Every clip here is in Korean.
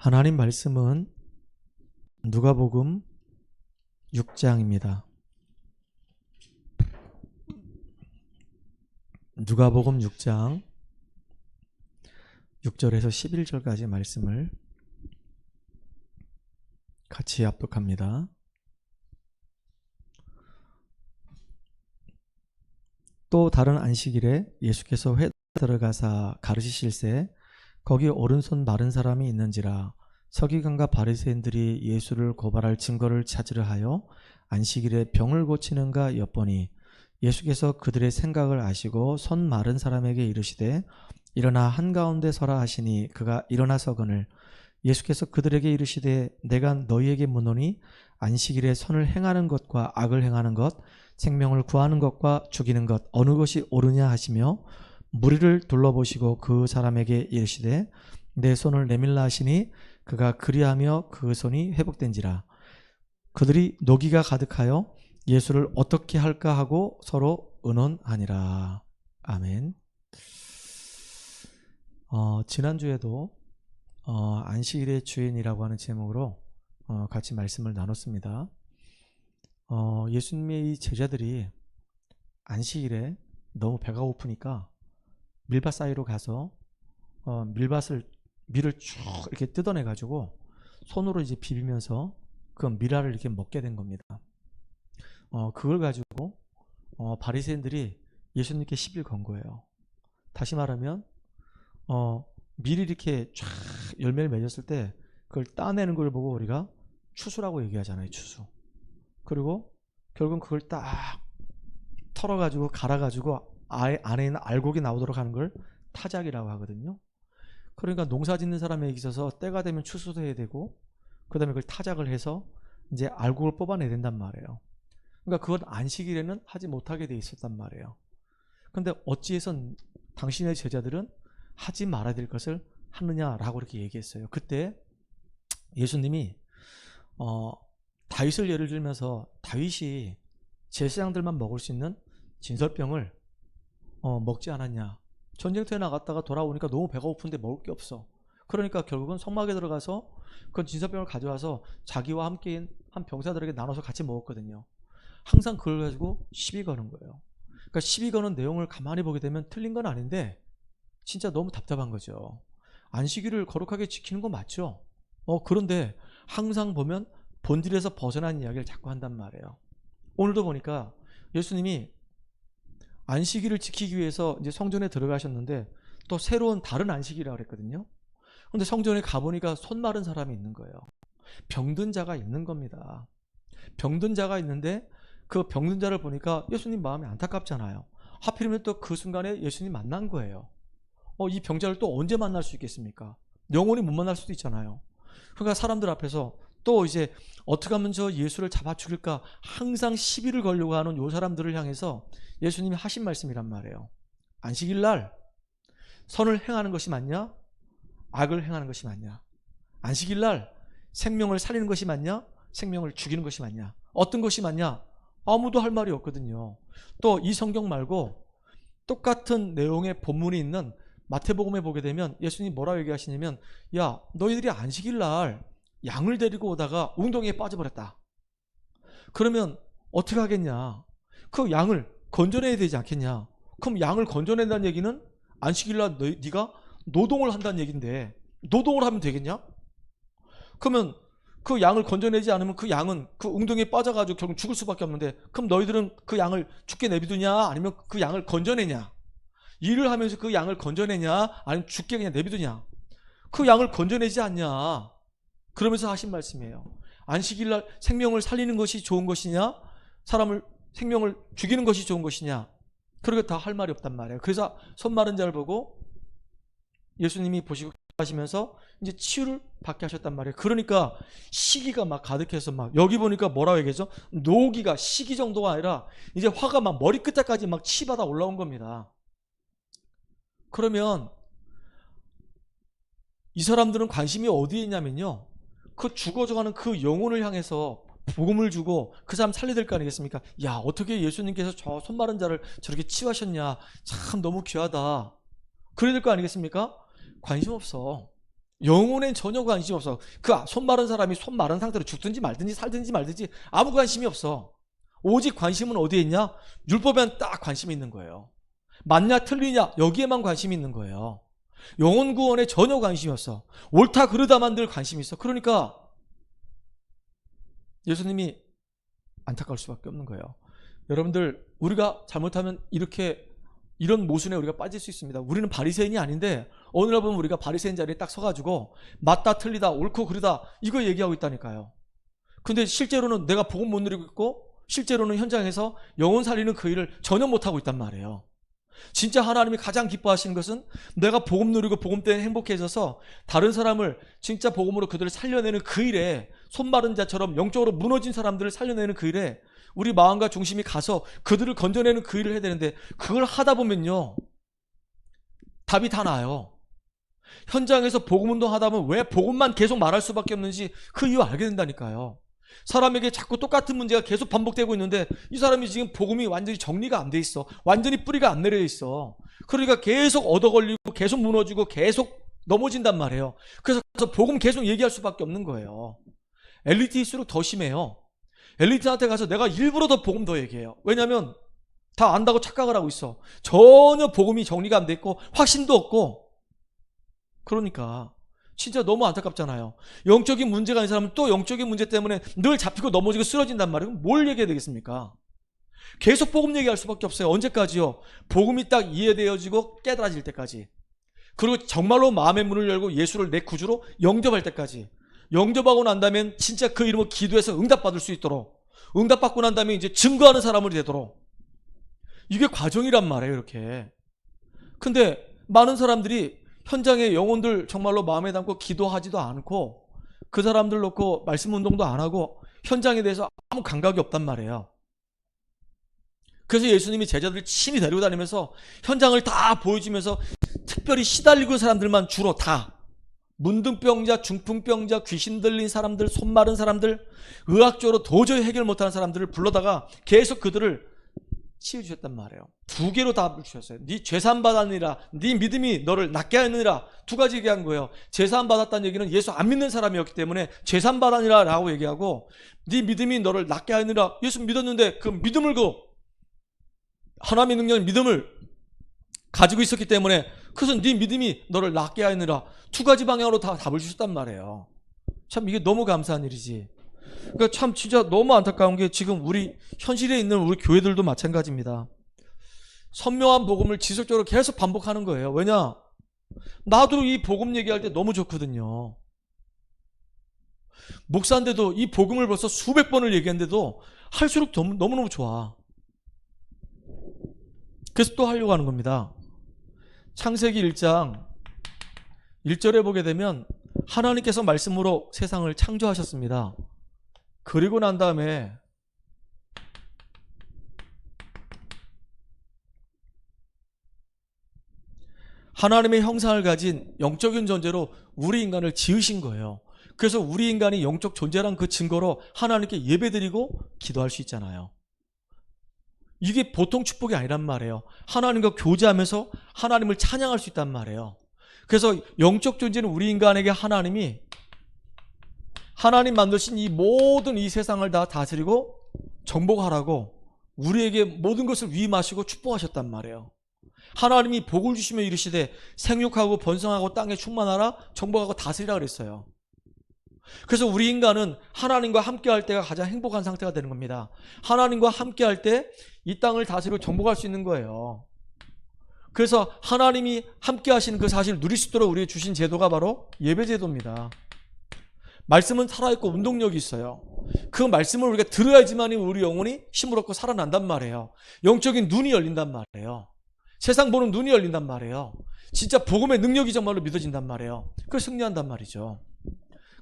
하나님 말씀은 누가복음 6장입니다. 누가복음 6장 6절에서 11절까지 말씀을 같이 합독합니다. 또 다른 안식일에 예수께서 회당에 들어가사 가르치실세 거기 오른손 마른 사람이 있는지라. 서기관과 바리새인들이 예수를 고발할 증거를 찾으려 하여 안식일에 병을 고치는가 엿보니 예수께서 그들의 생각을 아시고 손 마른 사람에게 이르시되 일어나 한가운데 서라 하시니 그가 일어나서거늘. 예수께서 그들에게 이르시되 내가 너희에게 묻노니 안식일에 선을 행하는 것과 악을 행하는 것, 생명을 구하는 것과 죽이는 것 어느 것이 옳으냐 하시며 무리를 둘러보시고 그 사람에게 이르시되 내 손을 내밀라 하시니 그가 그리하며 그 손이 회복된지라. 그들이 노기가 가득하여 예수를 어떻게 할까 하고 서로 의논하니라. 아멘. 지난주에도 안식일의 주인이라고 하는 제목으로 같이 말씀을 나눴습니다. 예수님의 이 제자들이 안식일에 너무 배가 고프니까 밀밭 사이로 가서 밀을 쭉 이렇게 뜯어내 가지고 손으로 이제 비비면서 그 밀알을 이렇게 먹게 된 겁니다. 그걸 가지고 바리새인들이 예수님께 시비를 건 거예요. 다시 말하면 밀이 이렇게 쫙 열매를 맺었을 때 그걸 따내는 걸 보고 우리가 추수라고 얘기하잖아요. 추수. 그리고 결국은 그걸 딱 털어가지고 갈아가지고 안에 있는 알곡이 나오도록 하는 걸 타작이라고 하거든요. 그러니까 농사 짓는 사람에게 있어서 때가 되면 추수도 해야 되고 그 다음에 그걸 타작을 해서 이제 알곡을 뽑아내야 된단 말이에요. 그러니까 그건 안식일에는 하지 못하게 돼 있었단 말이에요. 그런데 어찌해서 당신의 제자들은 하지 말아야 될 것을 하느냐라고 이렇게 얘기했어요. 그때 예수님이 다윗을 예를 들면서 다윗이 제사장들만 먹을 수 있는 진설병을 먹지 않았냐. 전쟁터에 나갔다가 돌아오니까 너무 배가 고픈데 먹을 게 없어. 그러니까 결국은 성막에 들어가서 그 진설병을 가져와서 자기와 함께인 한 병사들에게 나눠서 같이 먹었거든요. 항상 그걸 가지고 시비 거는 거예요. 그러니까 시비 거는 내용을 가만히 보게 되면 틀린 건 아닌데 진짜 너무 답답한 거죠. 안식일을 거룩하게 지키는 건 맞죠. 그런데 항상 보면 본질에서 벗어난 이야기를 자꾸 한단 말이에요. 오늘도 보니까 예수님이 안식일을 지키기 위해서 이제 성전에 들어가셨는데 또 새로운 다른 안식일이라고 그랬거든요. 근데 성전에 가보니까 손 마른 사람이 있는 거예요. 병든 자가 있는 겁니다. 병든 자가 있는데 그 병든 자를 보니까 예수님 마음이 안타깝잖아요. 하필이면 또 그 순간에 예수님 만난 거예요. 이 병자를 또 언제 만날 수 있겠습니까? 영원히 못 만날 수도 있잖아요. 그러니까 사람들 앞에서 또 이제 어떻게 하면 저 예수를 잡아 죽일까 항상 시비를 걸려고 하는 요 사람들을 향해서 예수님이 하신 말씀이란 말이에요. 안식일 날 선을 행하는 것이 맞냐? 악을 행하는 것이 맞냐? 안식일 날 생명을 살리는 것이 맞냐? 생명을 죽이는 것이 맞냐? 어떤 것이 맞냐? 아무도 할 말이 없거든요. 또 이 성경 말고 똑같은 내용의 본문이 있는 마태복음에 보게 되면 예수님이 뭐라고 얘기하시냐면 야 너희들이 안식일 날 양을 데리고 오다가 웅덩이에 빠져버렸다. 그러면 어떻게 하겠냐? 그 양을 건져내야 되지 않겠냐? 그럼 양을 건져낸다는 얘기는 안식일 날 네가 노동을 한다는 얘기인데 노동을 하면 되겠냐? 그러면 그 양을 건져내지 않으면 그 양은 그 웅덩이에 빠져가지고 결국 죽을 수밖에 없는데 그럼 너희들은 그 양을 죽게 내비두냐 아니면 그 양을 건져내냐? 일을 하면서 그 양을 건져내냐 아니면 죽게 그냥 내비두냐? 그 양을 건져내지 않냐? 그러면서 하신 말씀이에요. 안식일 날 생명을 살리는 것이 좋은 것이냐 사람을 생명을 죽이는 것이 좋은 것이냐 그러게 다 할 말이 없단 말이에요. 그래서 손 마른 자를 보고 예수님이 보시고 하시면서 이제 치유를 받게 하셨단 말이에요. 그러니까 시기가 막 가득해서 막 여기 보니까 뭐라고 얘기하죠? 노기가 시기 정도가 아니라 이제 화가 막 머리끝까지 막 치받아 올라온 겁니다. 그러면 이 사람들은 관심이 어디에 있냐면요. 그 죽어져가는 그 영혼을 향해서 복음을 주고 그 사람 살려야 될 거 아니겠습니까? 야 어떻게 예수님께서 저 손 마른 자를 저렇게 치유하셨냐. 참 너무 귀하다. 그래야 될 거 아니겠습니까? 관심 없어. 영혼엔 전혀 관심이 없어. 그 손 마른 사람이 손 마른 상태로 죽든지 말든지 살든지 말든지 아무 관심이 없어. 오직 관심은 어디에 있냐? 율법에만 딱 관심이 있는 거예요. 맞냐 틀리냐 여기에만 관심이 있는 거예요. 영혼 구원에 전혀 관심이 없어. 옳다 그르다만 늘 관심이 있어. 그러니까 예수님이 안타까울 수밖에 없는 거예요. 여러분들, 우리가 잘못하면 이런 모순에 우리가 빠질 수 있습니다. 우리는 바리새인이 아닌데 어느 날 보면 우리가 바리새인 자리에 딱 서가지고 맞다 틀리다 옳고 그르다 이거 얘기하고 있다니까요. 근데 실제로는 내가 복음 못 누리고 있고 실제로는 현장에서 영혼 살리는 그 일을 전혀 못하고 있단 말이에요. 진짜 하나님이 가장 기뻐하시는 것은 내가 복음 누리고 복음 때문에 행복해져서 다른 사람을 진짜 복음으로 그들을 살려내는 그 일에, 손마른 자처럼 영적으로 무너진 사람들을 살려내는 그 일에 우리 마음과 중심이 가서 그들을 건져내는 그 일을 해야 되는데, 그걸 하다 보면요 답이 다 나요. 현장에서 복음 운동하다 보면 왜 복음만 계속 말할 수밖에 없는지 그 이유 알게 된다니까요. 사람에게 자꾸 똑같은 문제가 계속 반복되고 있는데 이 사람이 지금 복음이 완전히 정리가 안 돼 있어. 완전히 뿌리가 안 내려 있어. 그러니까 계속 얻어 걸리고 계속 무너지고 계속 넘어진단 말이에요. 그래서 복음 계속 얘기할 수밖에 없는 거예요. 엘리트일수록 더 심해요. 엘리트한테 가서 내가 일부러 더 복음 더 얘기해요. 왜냐하면 다 안다고 착각을 하고 있어. 전혀 복음이 정리가 안 돼 있고 확신도 없고. 그러니까 진짜 너무 안타깝잖아요. 영적인 문제가 있는 사람은 또 영적인 문제 때문에 늘 잡히고 넘어지고 쓰러진단 말이에요. 뭘 얘기해야 되겠습니까? 계속 복음 얘기할 수밖에 없어요. 언제까지요? 복음이 딱 이해되어지고 깨달아질 때까지. 그리고 정말로 마음의 문을 열고 예수를 내 구주로 영접할 때까지. 영접하고 난 다음엔 진짜 그 이름으로 기도해서 응답받을 수 있도록, 응답받고 난 다음에 이제 증거하는 사람이 되도록. 이게 과정이란 말이에요. 이렇게. 근데 많은 사람들이 현장에 영혼들 정말로 마음에 담고 기도하지도 않고 그 사람들 놓고 말씀 운동도 안 하고 현장에 대해서 아무 감각이 없단 말이에요. 그래서 예수님이 제자들을 친히 데리고 다니면서 현장을 다 보여주면서 특별히 시달리고 있는 사람들만 주로 다, 문둥병자, 중풍병자, 귀신 들린 사람들, 손 마른 사람들, 의학적으로 도저히 해결 못하는 사람들을 불러다가 계속 그들을 치유주셨단 말이에요. 두 개로 답을 주셨어요. 네 죄사함 받았느니라, 네 믿음이 너를 낫게 하느니라. 두 가지 얘기한 거예요. 죄사함 받았다는 얘기는 예수 안 믿는 사람이었기 때문에 죄사함 받았느니라 라고 얘기하고, 네 믿음이 너를 낫게 하느니라. 예수 믿었는데 그 믿음을, 하나님의 능력, 믿음을 가지고 있었기 때문에 그것은 네 믿음이 너를 낫게 하느니라. 두 가지 방향으로 다 답을 주셨단 말이에요. 참 이게 너무 감사한 일이지. 그러니까 참 진짜 너무 안타까운 게 지금 우리 현실에 있는 우리 교회들도 마찬가지입니다. 선명한 복음을 지속적으로 계속 반복하는 거예요. 왜냐? 나도 이 복음 얘기할 때 너무 좋거든요. 목사인데도 이 복음을 벌써 수백 번을 얘기했는데도 할수록 너무너무 좋아. 그래서 또 하려고 하는 겁니다. 창세기 1장 1절에 보게 되면 하나님께서 말씀으로 세상을 창조하셨습니다. 그리고 난 다음에 하나님의 형상을 가진 영적인 존재로 우리 인간을 지으신 거예요. 그래서 우리 인간이 영적 존재란 그 증거로 하나님께 예배드리고 기도할 수 있잖아요. 이게 보통 축복이 아니란 말이에요. 하나님과 교제하면서 하나님을 찬양할 수 있단 말이에요. 그래서 영적 존재는 우리 인간에게 하나님 만드신 이 모든 이 세상을 다 다스리고 정복하라고 우리에게 모든 것을 위임하시고 축복하셨단 말이에요. 하나님이 복을 주시며 이르시되 생육하고 번성하고 땅에 충만하라 정복하고 다스리라 그랬어요. 그래서 우리 인간은 하나님과 함께 할 때가 가장 행복한 상태가 되는 겁니다. 하나님과 함께 할 때 이 땅을 다스리고 정복할 수 있는 거예요. 그래서 하나님이 함께 하시는 그 사실을 누릴 수 있도록 우리에게 주신 제도가 바로 예배제도입니다. 말씀은 살아있고 운동력이 있어요. 그 말씀을 우리가 들어야지만 우리 영혼이 힘을 얻고 살아난단 말이에요. 영적인 눈이 열린단 말이에요. 세상 보는 눈이 열린단 말이에요. 진짜 복음의 능력이 정말로 믿어진단 말이에요. 그래서 승리한단 말이죠.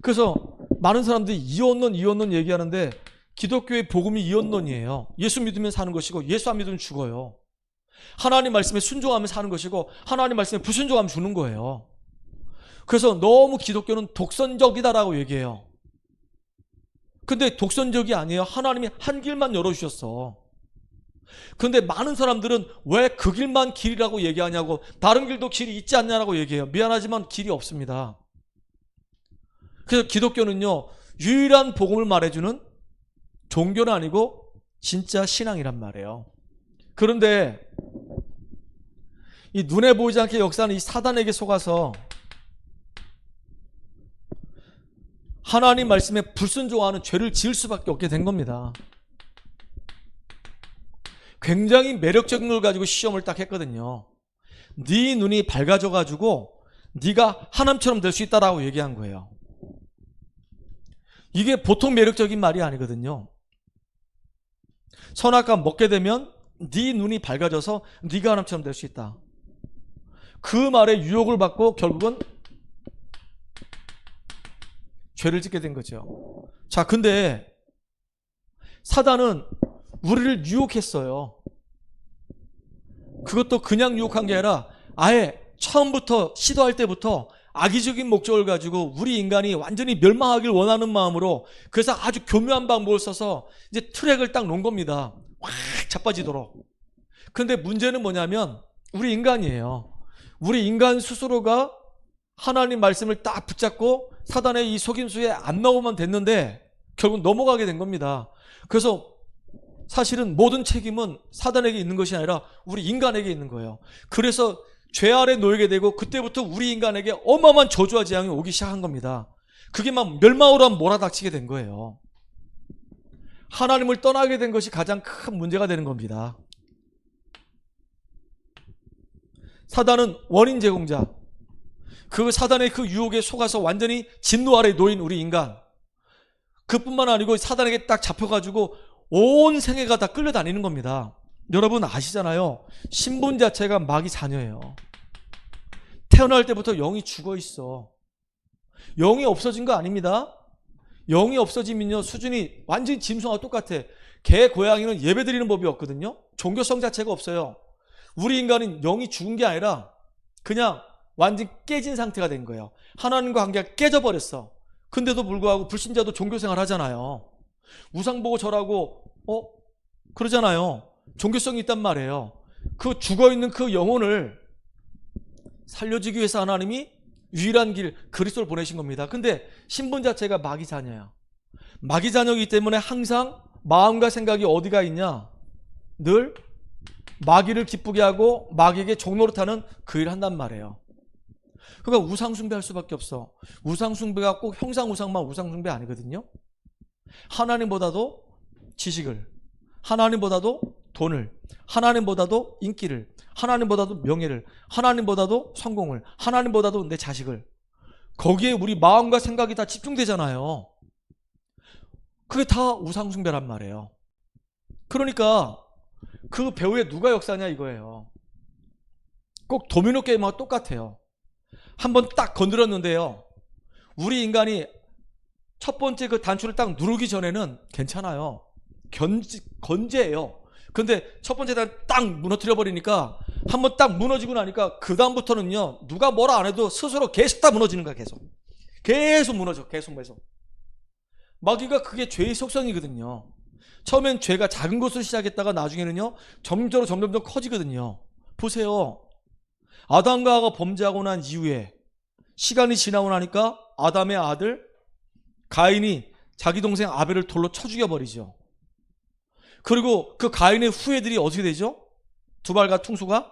그래서 많은 사람들이 이혼론 얘기하는데 기독교의 복음이 이혼론이에요. 예수 믿으면 사는 것이고 예수 안 믿으면 죽어요. 하나님 말씀에 순종하면 사는 것이고 하나님 말씀에 불순종하면 죽는 거예요. 그래서 너무 기독교는 독선적이다라고 얘기해요. 근데 독선적이 아니에요. 하나님이 한 길만 열어주셨어. 근데 많은 사람들은 왜 그 길만 길이라고 얘기하냐고, 다른 길도 길이 있지 않냐라고 얘기해요. 미안하지만 길이 없습니다. 그래서 기독교는요, 유일한 복음을 말해주는 종교는 아니고 진짜 신앙이란 말이에요. 그런데 이 눈에 보이지 않게 역사하는 이 사단에게 속아서 하나님 말씀에 불순종하는 죄를 지을 수밖에 없게 된 겁니다. 굉장히 매력적인 걸 가지고 시험을 딱 했거든요. 네 눈이 밝아져가지고 네가 하나님처럼 될 수 있다라고 얘기한 거예요. 이게 보통 매력적인 말이 아니거든요. 선악과 먹게 되면 네 눈이 밝아져서 네가 하나님처럼 될 수 있다. 그 말에 유혹을 받고 결국은 죄를 짓게 된 거죠. 자, 근데 사단은 우리를 유혹했어요. 그것도 그냥 유혹한 게 아니라 아예 처음부터 시도할 때부터 악의적인 목적을 가지고 우리 인간이 완전히 멸망하길 원하는 마음으로, 그래서 아주 교묘한 방법을 써서 이제 트랙을 딱 놓은 겁니다. 확 자빠지도록. 근데 문제는 뭐냐면 우리 인간이에요. 우리 인간 스스로가 하나님 말씀을 딱 붙잡고 사단의 이 속임수에 안 넘어가면 됐는데 결국 넘어가게 된 겁니다. 그래서 사실은 모든 책임은 사단에게 있는 것이 아니라 우리 인간에게 있는 거예요. 그래서 죄 아래 놓이게 되고 그때부터 우리 인간에게 어마어마한 저주와 재앙이 오기 시작한 겁니다. 그게 막 멸망으로 몰아닥치게 된 거예요. 하나님을 떠나게 된 것이 가장 큰 문제가 되는 겁니다. 사단은 원인 제공자. 그 사단의 그 유혹에 속아서 완전히 진노 아래 놓인 우리 인간. 그뿐만 아니고 사단에게 딱 잡혀가지고 온 생애가 다 끌려다니는 겁니다. 여러분 아시잖아요. 신분 자체가 마귀 자녀예요. 태어날 때부터 영이 죽어 있어. 영이 없어진 거 아닙니다. 영이 없어지면요 수준이 완전히 짐승하고 똑같아. 개, 고양이는 예배드리는 법이 없거든요. 종교성 자체가 없어요. 우리 인간은 영이 죽은 게 아니라 그냥 완전히 깨진 상태가 된 거예요. 하나님과 관계가 깨져버렸어. 근데도 불구하고 불신자도 종교생활 하잖아요. 우상 보고 절하고 그러잖아요. 종교성이 있단 말이에요. 그 죽어있는 그 영혼을 살려주기 위해서 하나님이 유일한 길 그리스도를 보내신 겁니다. 근데 신분 자체가 마귀 자녀야. 마귀 자녀이기 때문에 항상 마음과 생각이 어디가 있냐? 늘 마귀를 기쁘게 하고 마귀에게 종노릇하는 그 일을 한단 말이에요. 그러니까 우상숭배할 수밖에 없어. 우상숭배가 꼭 형상우상만 우상숭배 아니거든요. 하나님보다도 지식을, 하나님보다도 돈을, 하나님보다도 인기를, 하나님보다도 명예를, 하나님보다도 성공을, 하나님보다도 내 자식을. 거기에 우리 마음과 생각이 다 집중되잖아요. 그게 다 우상숭배란 말이에요. 그러니까 그 배후에 누가 역사냐 이거예요. 꼭 도미노 게임하고 똑같아요. 한번 딱 건드렸는데요, 우리 인간이 첫 번째 그 단추를 딱 누르기 전에는 괜찮아요. 건재해요. 근데 첫 번째 단 딱 무너뜨려 버리니까, 한번 딱 무너지고 나니까 그 다음부터는요 누가 뭐라 안 해도 스스로 계속 다 무너지는 거야. 계속 무너져. 계속. 마귀가 그게 죄의 속성이거든요. 처음엔 죄가 작은 것으로 시작했다가 나중에는요 점점 커지거든요. 보세요. 아담과 하와가 범죄하고 난 이후에 시간이 지나고 나니까 아담의 아들 가인이 자기 동생 아벨을 돌로 쳐 죽여버리죠. 그리고 그 가인의 후예들이 어떻게 되죠? 두발과 퉁수가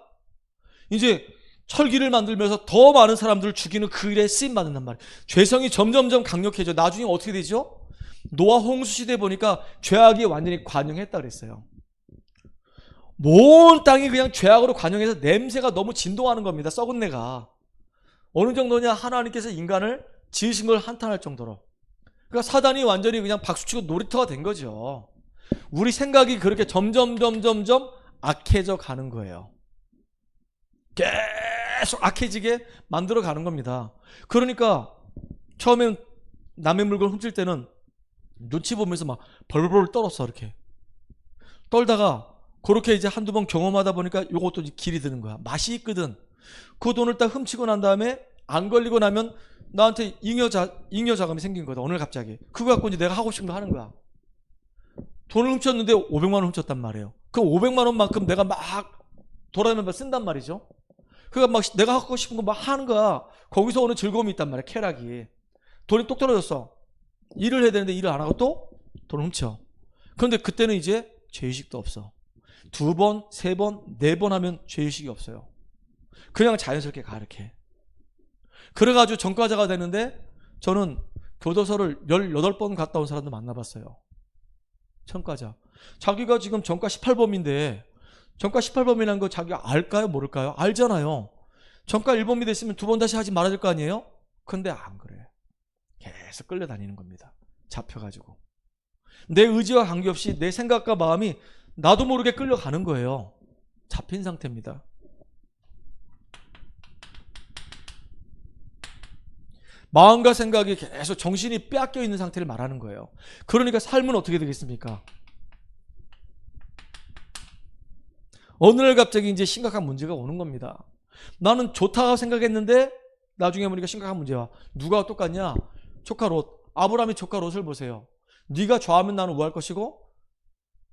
이제 철기를 만들면서 더 많은 사람들을 죽이는 그 일에 쓰임받는단 말이에요. 죄성이 점점점 강력해져. 나중에 어떻게 되죠? 노아 홍수 시대에 보니까 죄악이 완전히 관영했다 그랬어요. 온 땅이 그냥 죄악으로 관영해서 냄새가 너무 진동하는 겁니다. 썩은 내가. 어느 정도냐? 하나님께서 인간을 지으신 걸 한탄할 정도로. 그러니까 사단이 완전히 그냥 박수치고 놀이터가 된 거죠. 우리 생각이 그렇게 점점 악해져 가는 거예요. 계속 악해지게 만들어 가는 겁니다. 그러니까 처음엔 남의 물건 훔칠 때는 눈치 보면서 막 벌벌 떨었어. 이렇게 떨다가 그렇게 이제 한두 번 경험하다 보니까 요것도 길이 드는 거야. 맛이 있거든. 그 돈을 딱 훔치고 난 다음에 안 걸리고 나면 나한테 잉여 자금이 생긴 거다. 오늘 갑자기 그거 갖고 이제 내가 하고 싶은 거 하는 거야. 돈을 훔쳤는데 500만 원 훔쳤단 말이에요. 그 500만 원만큼 내가 막 돌아다니면서 쓴단 말이죠. 그러니까 막 내가 하고 싶은 거 막 하는 거야. 거기서 오는 즐거움이 있단 말이야. 쾌락이. 돈이 똑 떨어졌어. 일을 해야 되는데 일을 안 하고 또 돈을 훔쳐. 그런데 그때는 이제 죄의식도 없어. 2번, 3번, 4번 하면 죄의식이 없어요. 그냥 자연스럽게 가르쳐. 그래가지고 전과자가 되는데 저는 교도소를 18번 갔다 온 사람도 만나봤어요. 전과자. 자기가 지금 전과 18범인데 전과 18범이라는 거 자기가 알까요? 모를까요? 알잖아요. 전과 1범이 됐으면 2번 다시 하지 말아야 될 거 아니에요? 근데 안 그래. 계속 끌려다니는 겁니다. 잡혀가지고. 내 의지와 관계없이 내 생각과 마음이 나도 모르게 끌려가는 거예요. 잡힌 상태입니다. 마음과 생각이 계속 정신이 빼앗겨 있는 상태를 말하는 거예요. 그러니까 삶은 어떻게 되겠습니까? 어느 날 갑자기 이제 심각한 문제가 오는 겁니다. 나는 좋다고 생각했는데 나중에 보니까 심각한 문제야. 누가 똑같냐? 조카 롯. 아브라함이 조카 롯을 보세요. 네가 좌하면 나는 우할 것이고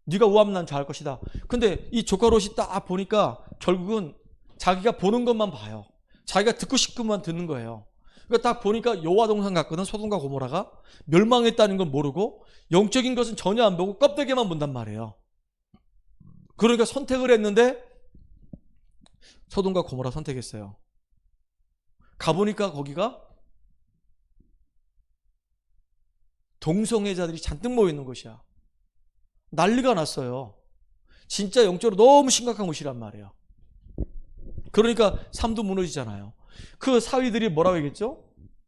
네가 우하면 나는 좌할 것이다. 근데 이 조카 롯이 딱 보니까 결국은 자기가 보는 것만 봐요. 자기가 듣고 싶은 것만 듣는 거예요. 그러니까 딱 보니까 여호와 동산 같거든. 소돔과 고모라가 멸망했다는 건 모르고 영적인 것은 전혀 안 보고 껍데기만 본단 말이에요. 그러니까 선택을 했는데 소돔과 고모라 선택했어요. 가보니까 거기가 동성애자들이 잔뜩 모여있는 곳이야. 난리가 났어요. 진짜 영적으로 너무 심각한 곳이란 말이에요. 그러니까 삶도 무너지잖아요. 그 사위들이 뭐라고 얘기했죠?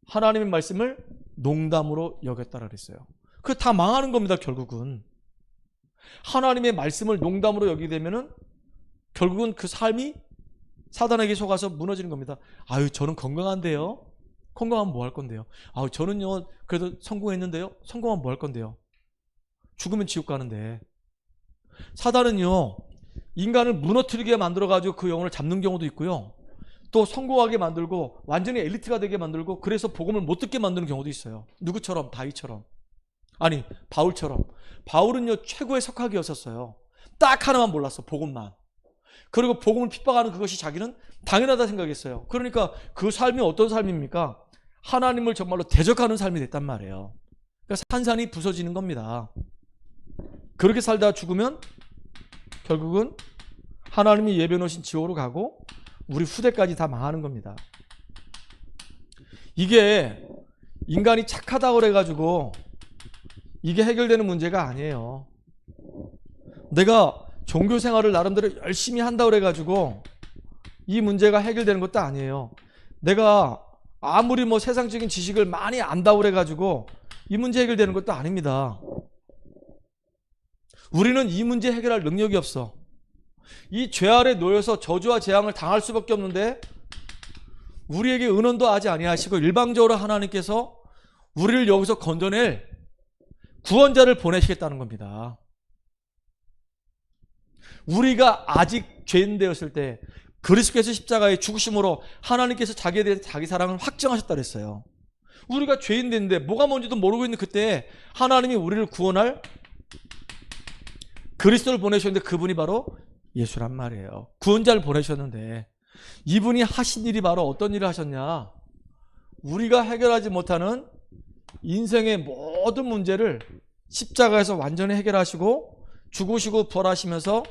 하나님의 말씀을 농담으로 여겼다라 그랬어요. 그게 다 망하는 겁니다. 결국은 하나님의 말씀을 농담으로 여기게 되면은 결국은 그 삶이 사단에게 속아서 무너지는 겁니다. 아유, 저는 건강한데요. 건강하면 뭐 할 건데요? 아유, 저는요 그래도 성공했는데요. 성공하면 뭐 할 건데요? 죽으면 지옥 가는데. 사단은요 인간을 무너뜨리게 만들어가지고 그 영혼을 잡는 경우도 있고요. 또 성공하게 만들고 완전히 엘리트가 되게 만들고 그래서 복음을 못 듣게 만드는 경우도 있어요. 누구처럼? 다윗처럼. 아니 바울처럼. 바울은요 최고의 석학이었었어요. 딱 하나만 몰랐어. 복음만. 그리고 복음을 핍박하는 그것이 자기는 당연하다 생각했어요. 그러니까 그 삶이 어떤 삶입니까? 하나님을 정말로 대적하는 삶이 됐단 말이에요. 그러니까 산산이 부서지는 겁니다. 그렇게 살다가 죽으면 결국은 하나님이 예비해 놓으신 지옥으로 가고 우리 후대까지 다 망하는 겁니다. 이게 인간이 착하다고 그래가지고 이게 해결되는 문제가 아니에요. 내가 종교 생활을 나름대로 열심히 한다고 그래가지고 이 문제가 해결되는 것도 아니에요. 내가 아무리 뭐 세상적인 지식을 많이 안다고 그래가지고 이 문제 해결되는 것도 아닙니다. 우리는 이 문제 해결할 능력이 없어. 이 죄 아래 놓여서 저주와 재앙을 당할 수밖에 없는데 우리에게 은원도 하지 아니하시고 일방적으로 하나님께서 우리를 여기서 건져낼 구원자를 보내시겠다는 겁니다. 우리가 아직 죄인 되었을 때 그리스도께서 십자가의 죽으심으로 하나님께서 자기에 대해 자기 사랑을 확정하셨다 그랬어요. 우리가 죄인 됐는데 뭐가 뭔지도 모르고 있는 그때 하나님이 우리를 구원할 그리스도를 보내셨는데 그분이 바로 예수란 말이에요. 구원자를 보내셨는데 이분이 하신 일이 바로 어떤 일을 하셨냐? 우리가 해결하지 못하는 인생의 모든 문제를 십자가에서 완전히 해결하시고 죽으시고 부활하시면서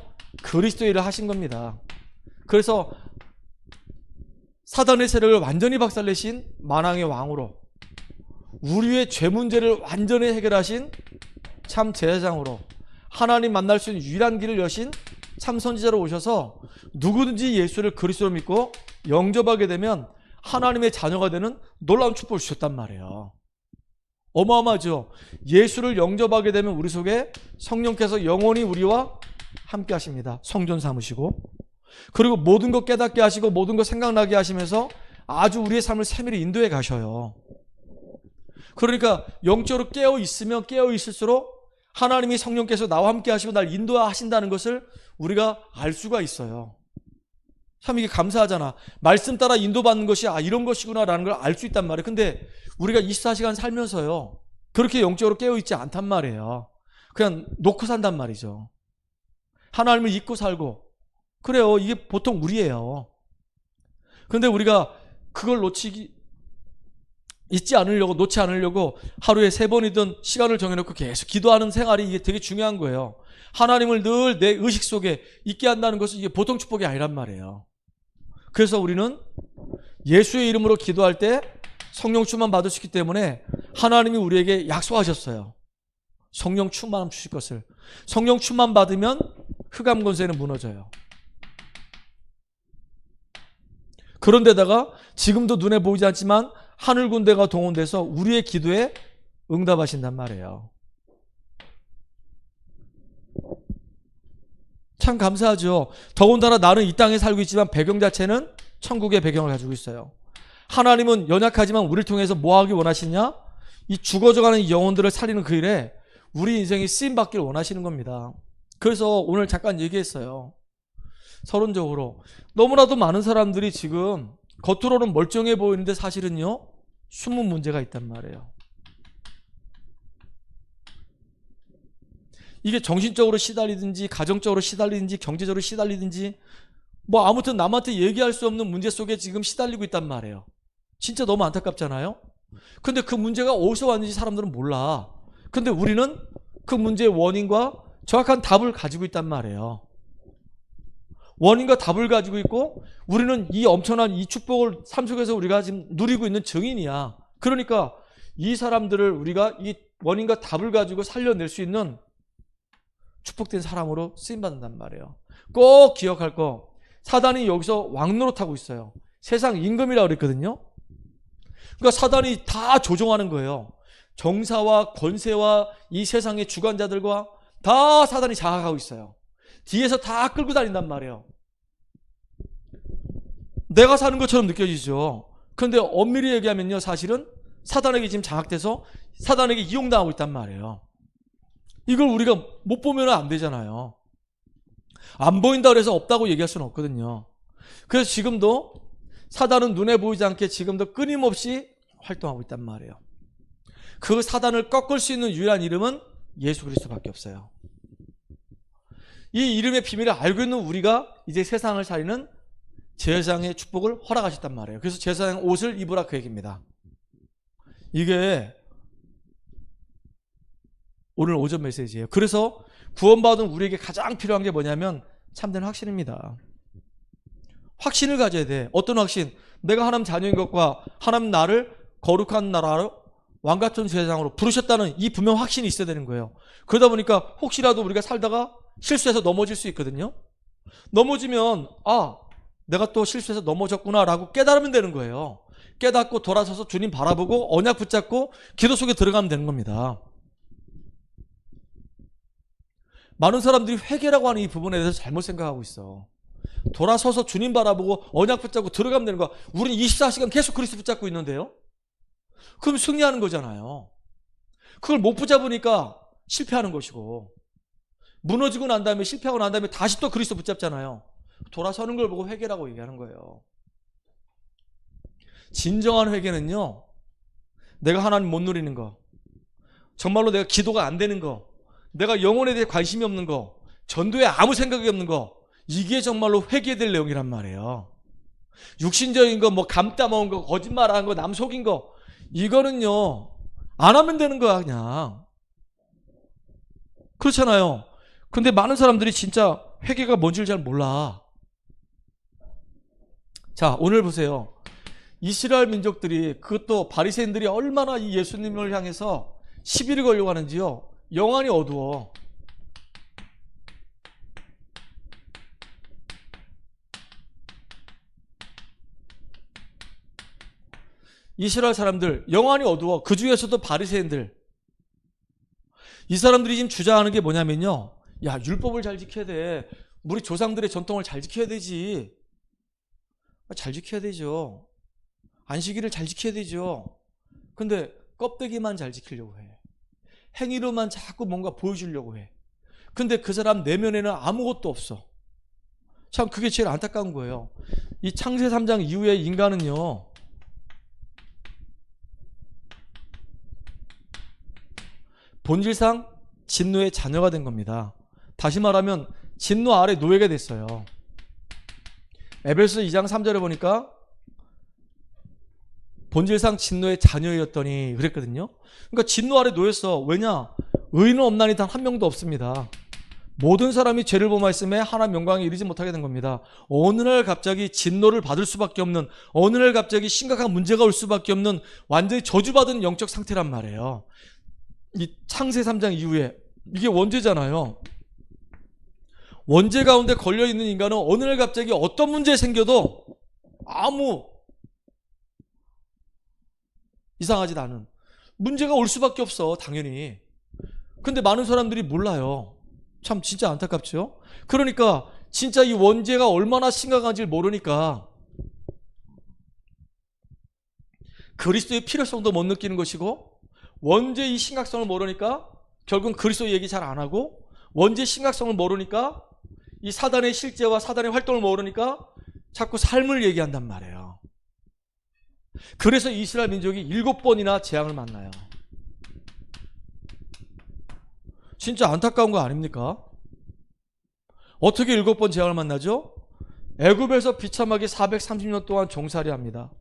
그리스도 일을 하신 겁니다. 그래서 사단의 세력을 완전히 박살내신 만왕의 왕으로 우리의 죄 문제를 완전히 해결하신 참 제사장으로 하나님 만날 수 있는 유일한 길을 여신 참 선지자로 오셔서 누구든지 예수를 그리스도로 믿고 영접하게 되면 하나님의 자녀가 되는 놀라운 축복을 주셨단 말이에요. 어마어마하죠. 예수를 영접하게 되면 우리 속에 성령께서 영원히 우리와 함께 하십니다. 성전 삼으시고 그리고 모든 것 깨닫게 하시고 모든 것 생각나게 하시면서 아주 우리의 삶을 세밀히 인도해 가셔요. 그러니까 영적으로 깨어 있으면 깨어 있을수록 하나님이 성령께서 나와 함께 하시고 날 인도하신다는 것을 우리가 알 수가 있어요. 참 이게 감사하잖아. 말씀 따라 인도받는 것이 이런 것이구나 라는 걸 알 수 있단 말이에요. 근데 우리가 24시간 살면서요 그렇게 영적으로 깨어있지 않단 말이에요. 그냥 놓고 산단 말이죠. 하나님을 잊고 살고 그래요. 이게 보통 우리예요. 그런데 우리가 그걸 놓치기 잊지 않으려고, 놓지 않으려고 하루에 3번이든 시간을 정해놓고 계속 기도하는 생활이 이게 되게 중요한 거예요. 하나님을 늘 내 의식 속에 있게 한다는 것은 이게 보통 축복이 아니란 말이에요. 그래서 우리는 예수의 이름으로 기도할 때 성령 충만 받을 수 있기 때문에 하나님이 우리에게 약속하셨어요. 성령 충만 주실 것을. 성령 충만 받으면 흑암 권세는 무너져요. 그런데다가 지금도 눈에 보이지 않지만 하늘 군대가 동원돼서 우리의 기도에 응답하신단 말이에요. 참 감사하죠. 더군다나 나는 이 땅에 살고 있지만 배경 자체는 천국의 배경을 가지고 있어요. 하나님은 연약하지만 우리를 통해서 뭐 하기 원하시냐? 이 죽어져가는 영혼들을 살리는 그 일에 우리 인생이 쓰임받길 원하시는 겁니다. 그래서 오늘 잠깐 얘기했어요. 서론적으로 너무나도 많은 사람들이 지금 겉으로는 멀쩡해 보이는데 사실은요 숨은 문제가 있단 말이에요. 이게 정신적으로 시달리든지 가정적으로 시달리든지 경제적으로 시달리든지 뭐 아무튼 남한테 얘기할 수 없는 문제 속에 지금 시달리고 있단 말이에요. 진짜 너무 안타깝잖아요. 근데 그 문제가 어디서 왔는지 사람들은 몰라. 근데 우리는 그 문제의 원인과 정확한 답을 가지고 있단 말이에요. 원인과 답을 가지고 있고 우리는 이 엄청난 이 축복을 삶 속에서 우리가 지금 누리고 있는 증인이야. 그러니까 이 사람들을 우리가 이 원인과 답을 가지고 살려낼 수 있는 축복된 사람으로 쓰임받는단 말이에요. 꼭 기억할 거, 사단이 여기서 왕노릇하고 있어요. 세상 임금이라고 그랬거든요. 그러니까 사단이 다 조종하는 거예요. 정사와 권세와 이 세상의 주관자들과 다 사단이 장악하고 있어요. 뒤에서 다 끌고 다닌단 말이에요. 내가 사는 것처럼 느껴지죠. 그런데 엄밀히 얘기하면요, 사실은 사단에게 지금 장악돼서 사단에게 이용당하고 있단 말이에요. 이걸 우리가 못 보면 안 되잖아요. 안 보인다 그래서 없다고 얘기할 수는 없거든요. 그래서 지금도 사단은 눈에 보이지 않게 지금도 끊임없이 활동하고 있단 말이에요. 그 사단을 꺾을 수 있는 유일한 이름은 예수 그리스도밖에 없어요. 이 이름의 비밀을 알고 있는 우리가 이제 세상을 살리는 제사장의 축복을 허락하셨단 말이에요. 그래서 제사장 옷을 입으라 그 얘기입니다. 이게 오늘 오전 메시지예요. 그래서 구원받은 우리에게 가장 필요한 게 뭐냐면 참된 확신입니다. 확신을 가져야 돼. 어떤 확신? 내가 하나님 자녀인 것과 하나님 나를 거룩한 나라로 왕같은 제사장으로 부르셨다는 이 분명 확신이 있어야 되는 거예요. 그러다 보니까 혹시라도 우리가 살다가 실수해서 넘어질 수 있거든요. 넘어지면 내가 또 실수해서 넘어졌구나 라고 깨달으면 되는 거예요. 깨닫고 돌아서서 주님 바라보고 언약 붙잡고 기도 속에 들어가면 되는 겁니다. 많은 사람들이 회개라고 하는 이 부분에 대해서 잘못 생각하고 있어. 돌아서서 주님 바라보고 언약 붙잡고 들어가면 되는 거야. 우리는 24시간 계속 그리스도 붙잡고 있는데요. 그럼 승리하는 거잖아요. 그걸 못 붙잡으니까 실패하는 것이고, 무너지고 난 다음에 실패하고 난 다음에 다시 또 그리스도 붙잡잖아요. 돌아서는 걸 보고 회개라고 얘기하는 거예요. 진정한 회개는요, 내가 하나님 못 누리는 거, 정말로 내가 기도가 안 되는 거, 내가 영혼에 대해 관심이 없는 거, 전도에 아무 생각이 없는 거, 이게 정말로 회개될 내용이란 말이에요. 육신적인 거, 뭐 감따 먹은 거, 거짓말한 거, 남 속인 거, 이거는요 안 하면 되는 거야 그냥. 그렇잖아요. 근데 많은 사람들이 진짜 회개가 뭔지를 잘 몰라. 자, 오늘 보세요. 이스라엘 민족들이, 그것도 바리새인들이 얼마나 이 예수님을 향해서 시비를 걸려고 하는지요. 영안이 어두워. 이스라엘 사람들 영안이 어두워. 그 중에서도 바리새인들, 이 사람들이 지금 주장하는 게 뭐냐면요, 야, 율법을 잘 지켜야 돼. 우리 조상들의 전통을 잘 지켜야 되지. 잘 지켜야 되죠. 안식일을 잘 지켜야 되죠. 근데 껍데기만 잘 지키려고 해. 행위로만 자꾸 뭔가 보여주려고 해. 근데 그 사람 내면에는 아무것도 없어. 참 그게 제일 안타까운 거예요. 이 창세 3장 이후에 인간은요, 본질상 진노의 자녀가 된 겁니다. 다시 말하면 진노 아래 노예가 됐어요. 에베소 2장 3절에 보니까 본질상 진노의 자녀였더니 그랬거든요. 그러니까 진노 아래 놓였어. 왜냐? 의인은 없나니 단 한 명도 없습니다. 모든 사람이 죄를 범하였음에 하나님 영광에 이르지 못하게 된 겁니다. 어느 날 갑자기 진노를 받을 수밖에 없는, 어느 날 갑자기 심각한 문제가 올 수밖에 없는 완전히 저주받은 영적 상태란 말이에요. 이 창세 3장 이후에 이게 원죄잖아요. 원죄 가운데 걸려있는 인간은 어느 날 갑자기 어떤 문제 생겨도 아무 이상하지도 않은 문제가 올 수밖에 없어, 당연히. 근데 많은 사람들이 몰라요. 참 진짜 안타깝죠. 그러니까 진짜 이 원죄가 얼마나 심각한지를 모르니까 그리스도의 필요성도 못 느끼는 것이고, 원죄의 심각성을 모르니까 결국은 그리스도 얘기 잘 안 하고, 원죄의 심각성을 모르니까 이 사단의 실제와 사단의 활동을 모르니까 자꾸 삶을 얘기한단 말이에요. 그래서 이스라엘 민족이 7번이나 재앙을 만나요. 진짜 안타까운 거 아닙니까? 어떻게 7번 재앙을 만나죠? 애굽에서 비참하게 430년 동안 종살이 합니다.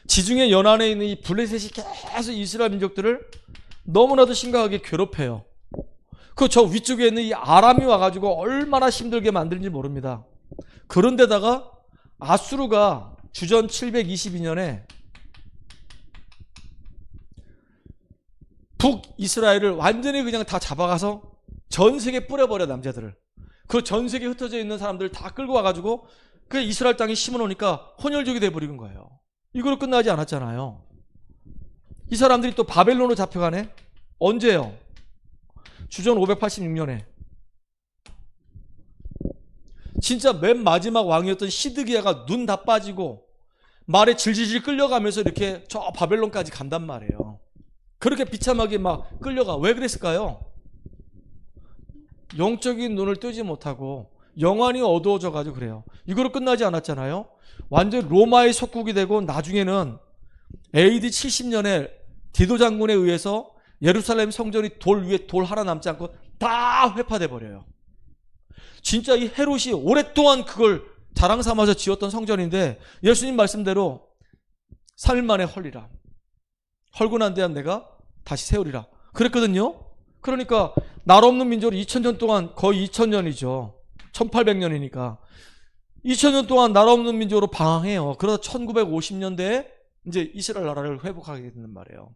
지중해 연안에 있는 이 블레셋이 계속 이스라엘 민족들을 너무나도 심각하게 괴롭혀요. 그 저 위쪽에 있는 이 아람이 와가지고 얼마나 힘들게 만드는지 모릅니다. 그런데다가 아수르가 주전 722년에 북이스라엘을 완전히 그냥 다 잡아가서 전 세계에 뿌려버려, 남자들을. 그 전 세계에 흩어져 있는 사람들을 다 끌고 와가지고 그 이스라엘 땅에 심어놓으니까 혼혈족이 돼버리는 거예요. 이걸로 끝나지 않았잖아요. 이 사람들이 또 바벨론으로 잡혀가네? 언제요? 주전 586년에. 진짜 맨 마지막 왕이었던 시드기야가 눈 다 빠지고 말에 질질질 끌려가면서 이렇게 저 바벨론까지 간단 말이에요. 그렇게 비참하게 막 끌려가. 왜 그랬을까요? 영적인 눈을 뜨지 못하고 영안이 어두워져 가지고 그래요. 이거로 끝나지 않았잖아요. 완전 로마의 속국이 되고 나중에는 AD 70년에 디도 장군에 의해서 예루살렘 성전이 돌 위에 돌 하나 남지 않고 다 회파돼 버려요. 진짜 이 헤롯이 오랫동안 그걸 자랑 삼아서 지었던 성전인데 예수님 말씀대로 3일 만에 헐리라. 헐고 난 데야 내가 다시 세우리라. 그랬거든요. 그러니까 날 없는 민족으로 2000년 동안, 거의 2000년이죠. 1800년이니까 2000년 동안 날 없는 민족으로 방황해요. 그러다 1950년대에 이제 이스라엘 나라를 회복하게 된단 말이에요.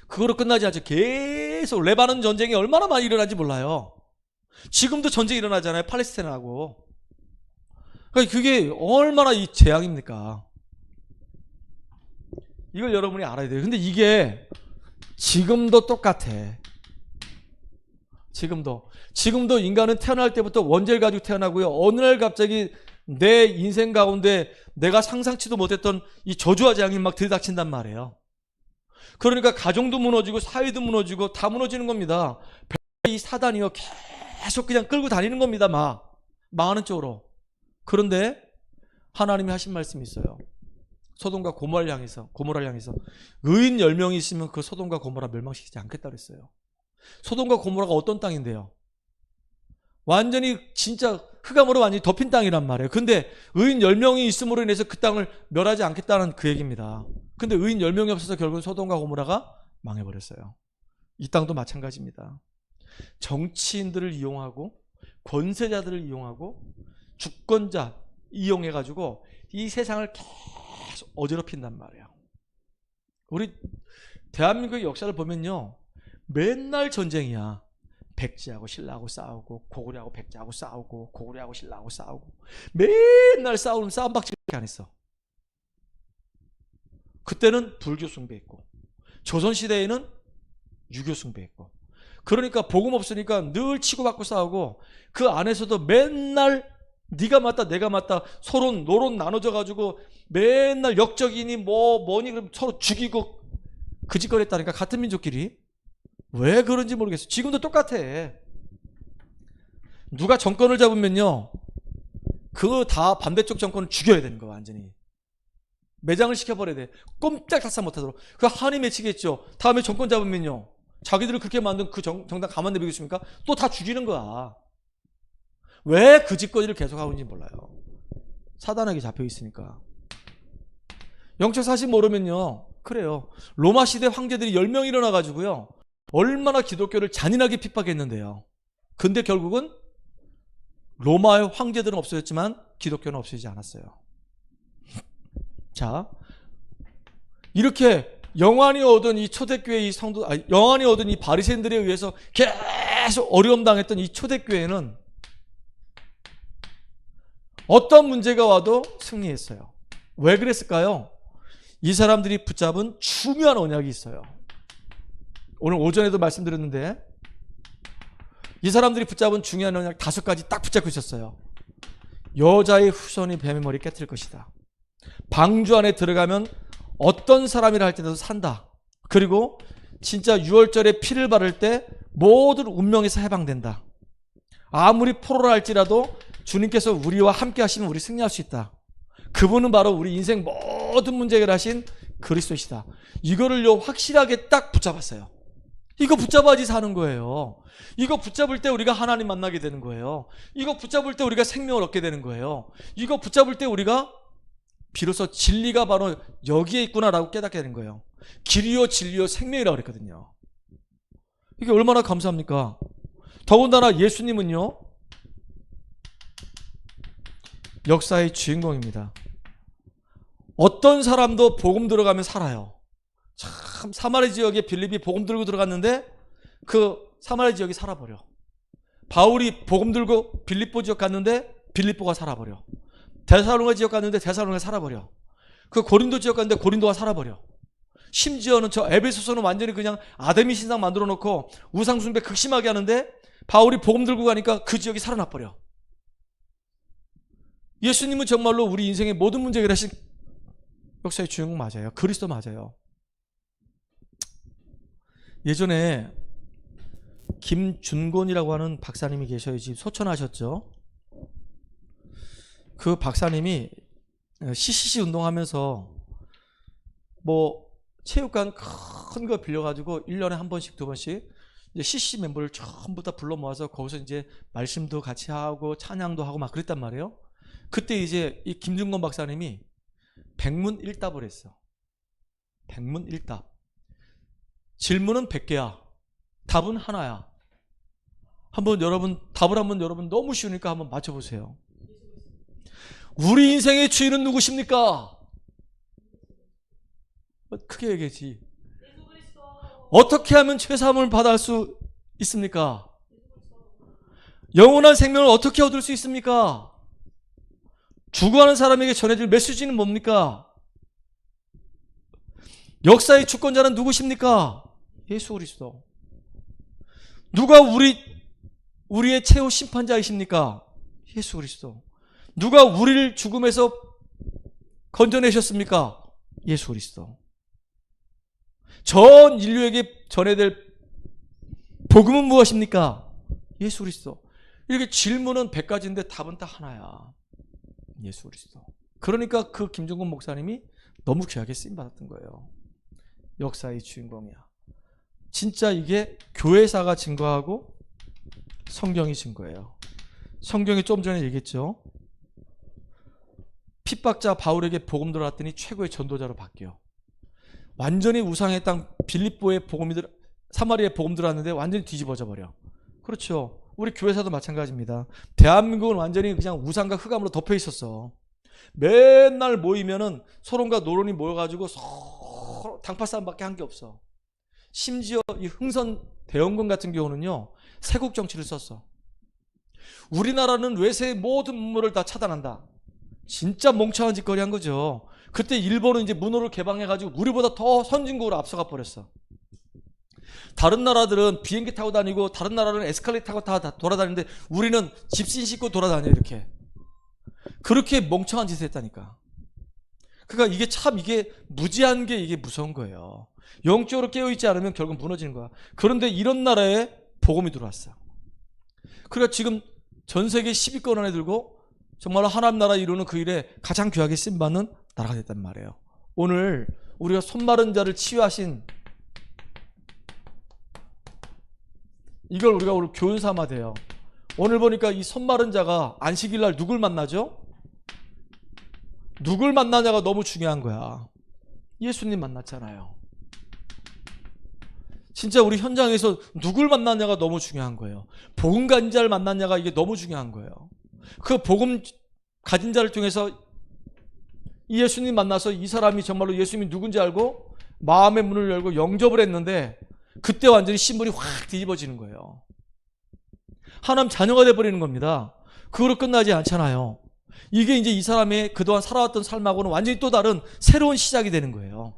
그거로 끝나지 않죠. 계속 레바논 전쟁이 얼마나 많이 일어난지 몰라요. 지금도 전쟁이 일어나잖아요. 팔레스타인하고. 그러니까 그게 얼마나 이 재앙입니까? 이걸 여러분이 알아야 돼요. 근데 이게 지금도 똑같아. 지금도 인간은 태어날 때부터 원죄를 가지고 태어나고요. 어느 날 갑자기 내 인생 가운데 내가 상상치도 못했던 이 저주와 재앙이 막 들이닥친단 말이에요. 그러니까 가정도 무너지고 사회도 무너지고 다 무너지는 겁니다. 이 사단이요 계속 그냥 끌고 다니는 겁니다. 막 망하는 쪽으로. 그런데 하나님이 하신 말씀이 있어요. 소돔과 고모라를 향해서 의인 10명이 있으면 그 소돔과 고모라 멸망시키지 않겠다 그랬어요. 소돔과 고모라가 어떤 땅인데요? 완전히 진짜 흑암으로 완전히 덮인 땅이란 말이에요. 근데 의인 10명이 있음으로 인해서 그 땅을 멸하지 않겠다는 그 얘기입니다. 근데 의인 10명이 없어서 결국 소돔과 고모라가 망해버렸어요. 이 땅도 마찬가지입니다. 정치인들을 이용하고 권세자들을 이용하고 주권자 이용해가지고 이 세상을 계속 어지럽힌단 말이에요. 우리 대한민국의 역사를 보면요, 맨날 전쟁이야. 백제하고 신라하고 싸우고, 고구려하고 백제하고 싸우고, 고구려하고 신라하고 싸우고, 맨날 싸우는 싸움박질밖에 안 했어. 그때는 불교 숭배했고, 조선시대에는 유교 숭배했고. 그러니까 복음 없으니까 늘 치고받고 싸우고, 그 안에서도 맨날 네가 맞다 내가 맞다 서로 노론 나눠져 가지고 맨날 역적이니 뭐니 그럼 서로 죽이고 그 짓거리 했다니까. 같은 민족끼리. 왜 그런지 모르겠어. 지금도 똑같아. 누가 정권을 잡으면요, 그 다 반대쪽 정권을 죽여야 되는 거야. 완전히 매장을 시켜버려야 돼. 꼼짝 닥사 못하도록. 그 한이 맺히겠죠. 다음에 정권 잡으면요, 자기들을 그렇게 만든 그 정당 가만 내비겠습니까? 또 다 죽이는 거야. 왜 그 짓거리를 계속하고 있는지 몰라요. 사단에게 잡혀 있으니까. 영적 사실 모르면요. 그래요. 로마 시대 황제들이 10명 일어나가지고요. 얼마나 기독교를 잔인하게 핍박했는데요. 근데 결국은 로마의 황제들은 없어졌지만 기독교는 없어지지 않았어요. 자, 이렇게 영안이 얻은 이 초대교회 이 성도, 영안이 얻은 이 바리새인들에 의해서 계속 어려움 당했던 이 초대교회는 어떤 문제가 와도 승리했어요. 왜 그랬을까요? 이 사람들이 붙잡은 중요한 언약이 있어요. 오늘 오전에도 말씀드렸는데 이 사람들이 붙잡은 중요한 언약 5가지 딱 붙잡고 있었어요. 여자의 후손이 뱀의 머리 깨트릴 것이다. 방주 안에 들어가면 어떤 사람이라 할지라도 산다. 그리고 진짜 유월절에 피를 바를 때 모든 운명에서 해방된다. 아무리 포로라 할지라도 주님께서 우리와 함께 하시면 우리 승리할 수 있다. 그분은 바로 우리 인생 모든 문제 해결하신 그리스도시다. 이거를요 확실하게 딱 붙잡았어요. 이거 붙잡아야지 사는 거예요. 이거 붙잡을 때 우리가 하나님 만나게 되는 거예요. 이거 붙잡을 때 우리가 생명을 얻게 되는 거예요. 이거 붙잡을 때 우리가 비로소 진리가 바로 여기에 있구나라고 깨닫게 되는 거예요. 길이요 진리요 생명이라고 그랬거든요. 이게 얼마나 감사합니까? 더군다나 예수님은요 역사의 주인공입니다. 어떤 사람도 복음 들어가면 살아요. 참 사마리 지역에 빌립이 복음 들고 들어갔는데 그 사마리 지역이 살아버려. 바울이 복음 들고 빌립보 지역 갔는데 빌립보가 살아버려. 데살로니가 지역 갔는데 데살로니가 살아버려. 그 고린도 지역 갔는데 고린도가 살아버려. 심지어는 저 에베소서는 완전히 그냥 아데미 신상 만들어 놓고 우상 숭배 극심하게 하는데 바울이 복음 들고 가니까 그 지역이 살아나버려. 예수님은 정말로 우리 인생의 모든 문제 해결하신 역사의 주인공 맞아요. 그리스도 맞아요. 예전에 김준곤이라고 하는 박사님이 계셔요. 지금 소천하셨죠. 그 박사님이 CCC 운동하면서 뭐 체육관 큰 거 빌려가지고 1년에 한 번씩 2번씩 이제 CCC 멤버를 전부 다 불러 모아서 거기서 이제 말씀도 같이 하고 찬양도 하고 막 그랬단 말이에요. 그때 이제 이 김준건 박사님이 백문일답을 했어. 백문일답. 질문은 100개야. 답은 하나야. 한번 여러분 답을 한번 여러분 너무 쉬우니까 한번 맞춰보세요. 우리 인생의 주인은 누구십니까? 크게 얘기하지. 어떻게 하면 죄사함을 받을 수 있습니까? 영원한 생명을 어떻게 얻을 수 있습니까? 죽어가는 사람에게 전해질 메시지는 뭡니까? 역사의 주권자는 누구십니까? 예수 그리스도. 누가 우리의 최후 심판자이십니까? 예수 그리스도. 누가 우리를 죽음에서 건져내셨습니까? 예수 그리스도. 전 인류에게 전해야 될 복음은 무엇입니까? 예수 그리스도. 이렇게 질문은 100가지인데 답은 딱 하나야. 예수 그리스도. 그러니까 그 김종건 목사님이 너무 귀하게 쓰임받았던 거예요. 역사의 주인공이야. 진짜 이게 교회사가 증거하고 성경이 증거예요. 성경이 좀 전에 얘기했죠. 핍박자 바울에게 복음 들어왔더니 최고의 전도자로 바뀌어. 완전히 우상의 땅 빌립보의 복음이 사마리아에 복음 들어왔는데 완전히 뒤집어져 버려. 그렇죠. 우리 교회사도 마찬가지입니다. 대한민국은 완전히 그냥 우상과 흑암으로 덮여 있었어. 맨날 모이면은 소론과 노론이 모여가지고 서로 당파 싸움밖에 한 게 없어. 심지어 이 흥선 대원군 같은 경우는요 세국 정치를 썼어. 우리나라는 외세의 모든 문물을 다 차단한다. 진짜 멍청한 짓거리 한 거죠. 그때 일본은 이제 문호를 개방해가지고 우리보다 더 선진국으로 앞서가 버렸어. 다른 나라들은 비행기 타고 다니고 다른 나라는 에스컬레이터 타고 다 돌아다니는데 우리는 집신 싣고 돌아다녀 이렇게. 그렇게 멍청한 짓을 했다니까. 그러니까 이게 참 이게 무지한 게 이게 무서운 거예요. 영적으로 깨어있지 않으면 결국 무너지는 거야. 그런데 이런 나라에 복음이 들어왔어. 그러니까 지금 전 세계 10위권 안에 들고 정말 하나님 나라 이루는 그 일에 가장 귀하게 쓰임받는 나라가 됐단 말이에요. 오늘 우리가 손마른 자를 치유하신 이걸 우리가 오늘 교훈 삼아 돼요. 오늘 보니까 이 손마른 자가 안식일 날 누굴 만나죠? 누굴 만나냐가 너무 중요한 거야. 예수님 만났잖아요. 진짜 우리 현장에서 누굴 만났냐가 너무 중요한 거예요. 복음 가진 자를 만났냐가 이게 너무 중요한 거예요. 그 복음 가진 자를 통해서 이 예수님 만나서 이 사람이 정말로 예수님이 누군지 알고 마음의 문을 열고 영접을 했는데 그때 완전히 신분이 확 뒤집어지는 거예요. 하나님 자녀가 돼버리는 겁니다. 그거로 끝나지 않잖아요. 이게 이제 이 사람의 그동안 살아왔던 삶하고는 완전히 또 다른 새로운 시작이 되는 거예요.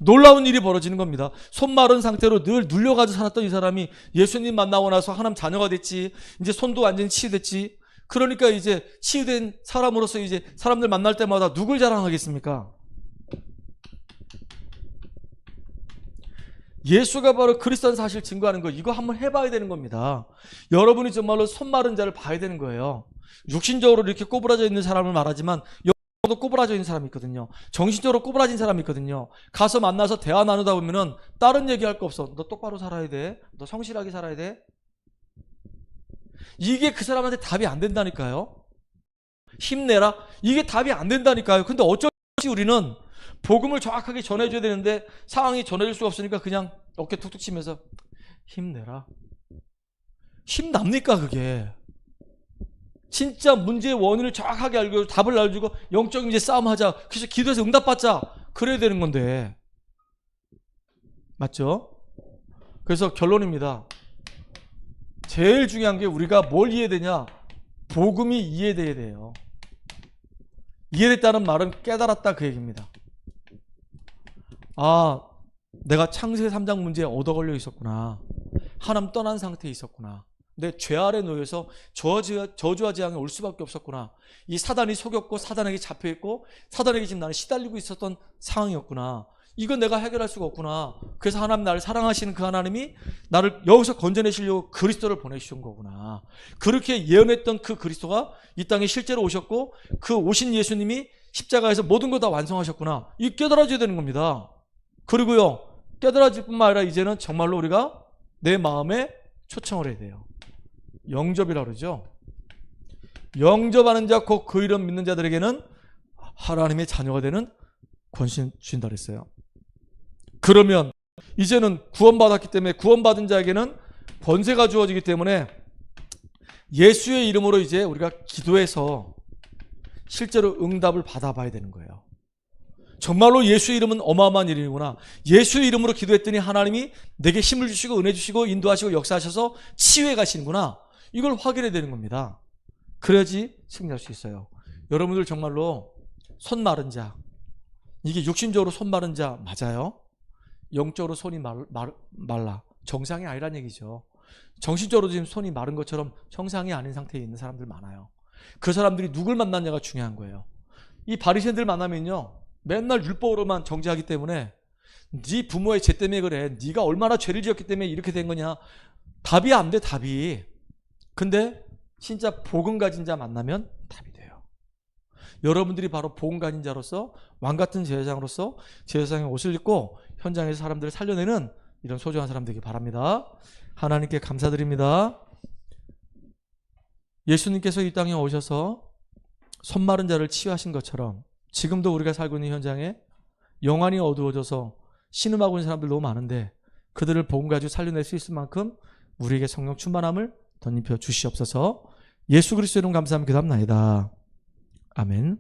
놀라운 일이 벌어지는 겁니다. 손 마른 상태로 늘 눌려가지고 살았던 이 사람이 예수님 만나고 나서 하나님 자녀가 됐지. 이제 손도 완전히 치유됐지. 그러니까 이제 치유된 사람으로서 이제 사람들 만날 때마다 누굴 자랑하겠습니까? 예수가 바로 그리스도라는 사실을 증거하는 거, 이거 한번 해봐야 되는 겁니다. 여러분이 정말로 손 마른 자를 봐야 되는 거예요. 육신적으로 이렇게 꼬부라져 있는 사람을 말하지만 도 꼬부라져 있는 사람이 있거든요. 정신적으로 꼬부라진 사람이 있거든요. 가서 만나서 대화 나누다 보면은 다른 얘기할 거 없어. 너 똑바로 살아야 돼. 너 성실하게 살아야 돼. 이게 그 사람한테 답이 안 된다니까요. 힘내라. 이게 답이 안 된다니까요. 근데 어쩌지 우리는 복음을 정확하게 전해줘야 되는데 상황이 전해질 수가 없으니까 그냥 어깨 툭툭 치면서 힘내라. 힘 납니까 그게? 진짜 문제의 원인을 정확하게 알고 답을 알려주고 영적인 이제 싸움하자. 그래서 기도해서 응답받자. 그래야 되는 건데. 맞죠? 그래서 결론입니다. 제일 중요한 게 우리가 뭘 이해되냐? 복음이 이해돼야 돼요. 이해됐다는 말은 깨달았다 그 얘기입니다. 아, 내가 창세기 3장 문제에 얻어 걸려 있었구나. 하나님 떠난 상태에 있었구나. 내 죄 아래 놓여서 저주와 재앙에 올 수밖에 없었구나. 이 사단이 속였고 사단에게 잡혀있고 사단에게 지금 나는 시달리고 있었던 상황이었구나. 이건 내가 해결할 수가 없구나. 그래서 하나님 나를 사랑하시는 그 하나님이 나를 여기서 건져내시려고 그리스도를 보내주신 거구나. 그렇게 예언했던 그 그리스도가 이 땅에 실제로 오셨고 그 오신 예수님이 십자가에서 모든 거 다 완성하셨구나. 이 깨달아져야 되는 겁니다. 그리고요, 깨달아질 뿐만 아니라 이제는 정말로 우리가 내 마음에 초청을 해야 돼요. 영접이라고 그러죠. 영접하는 자 곧 그 이름 믿는 자들에게는 하나님의 자녀가 되는 권신 주신다 그랬어요. 그러면 이제는 구원받았기 때문에 구원받은 자에게는 권세가 주어지기 때문에 예수의 이름으로 이제 우리가 기도해서 실제로 응답을 받아봐야 되는 거예요. 정말로 예수의 이름은 어마어마한 이름이구나. 예수의 이름으로 기도했더니 하나님이 내게 힘을 주시고 은혜 주시고 인도하시고 역사하셔서 치유해 가시는구나. 이걸 확인해야 되는 겁니다. 그래야지 승리할 수 있어요. 여러분들 정말로 손 마른 자, 이게 육신적으로 손 마른 자 맞아요? 영적으로 손이 말라. 정상이 아니란 얘기죠. 정신적으로 지금 손이 마른 것처럼 정상이 아닌 상태에 있는 사람들 많아요. 그 사람들이 누굴 만났냐가 중요한 거예요. 이 바리새인들 만나면요, 맨날 율법으로만 정죄하기 때문에 네 부모의 죄 때문에 그래. 네가 얼마나 죄를 지었기 때문에 이렇게 된 거냐. 답이 안 돼, 답이. 근데 진짜 복음 가진 자 만나면 답이 돼요. 여러분들이 바로 복음 가진 자로서 왕같은 제사장으로서 제사장의 옷을 입고 현장에서 사람들을 살려내는 이런 소중한 사람 되길 바랍니다. 하나님께 감사드립니다. 예수님께서 이 땅에 오셔서 손 마른 자를 치유하신 것처럼 지금도 우리가 살고 있는 현장에 영안이 어두워져서 신음하고 있는 사람들 너무 많은데 그들을 복음 가지고 살려낼 수 있을 만큼 우리에게 성령 충만함을 덧입혀 주시옵소서. 예수 그리스도 이름 감사하며 기도합나이다. 아멘.